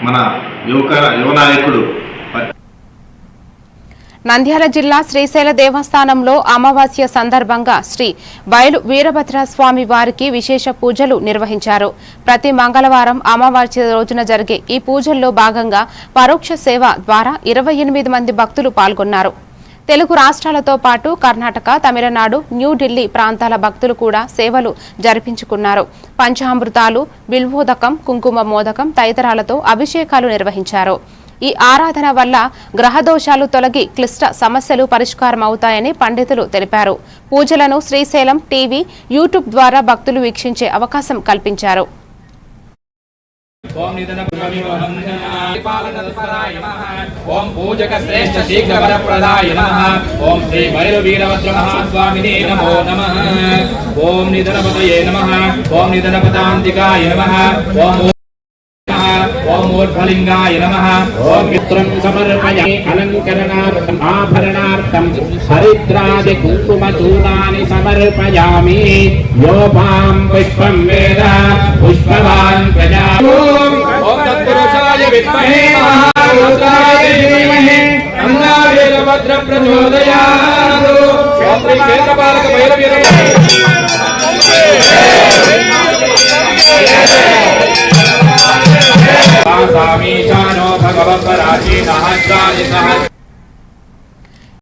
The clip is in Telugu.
మన యువ నాయకుడు నంద్యాల జిల్లా శ్రీశైల దేవస్థానంలో అమావాస్య సందర్భంగా శ్రీ బయలు వీరభద్ర స్వామి వారికి విశేష పూజలు నిర్వహించారు. ప్రతి మంగళవారం అమావాస్య రోజున జరిగే ఈ పూజల్లో భాగంగా పరోక్ష సేవ ద్వారా 28 మంది భక్తులు పాల్గొన్నారు. తెలుగు రాష్ట్రాలతో పాటు కర్ణాటక, తమిళనాడు, న్యూఢిల్లీ ప్రాంతాల భక్తులు కూడా సేవలు జరిపించుకున్నారు. పంచామృతాలు, బిల్వోదకం, కుంకుమ మోదకం తదితరాలతో అభిషేకాలు నిర్వహించారు. ఈ ఆరాధన వల్ల గ్రహదోషాలు తొలగి క్లిష్ట సమస్యలు పరిష్కారం అవుతాయని పండితులు తెలిపారు. పూజలను శ్రీశైలం టీవీ, యూట్యూబ్ ద్వారా భక్తులు వీక్షించే అవకాశం కల్పించారు. ओम निधन पालनपराय नमः ओम पूजक श्रेष्ठ शीघ्र वरप्रदाय नमः ओम श्री भैरवीरभद्र महास्वामिने नमो नमः ओम निधनपतये नमः ओम निधनपदान्तिकाय नमः ओम मूर्धलिंगाय नमः ओम मित्रं समर्पयामि अलंकरणार्थं आभरणार्थं हरिद्रादि कुङ्कुमचूर्णानि समर्पयामि योपां पुष्पं वेद पुष्पवान् प्रजापति ओम तत्पुरुषाय विद्महे महारुद्राय धीमहि तन्नो वीरभद्र प्रचोदयात् ओम श्री क्षेत्रपालक भैरवीरभद्र स्वामी शानो भगवत्पराची सहस्राणि सहस्र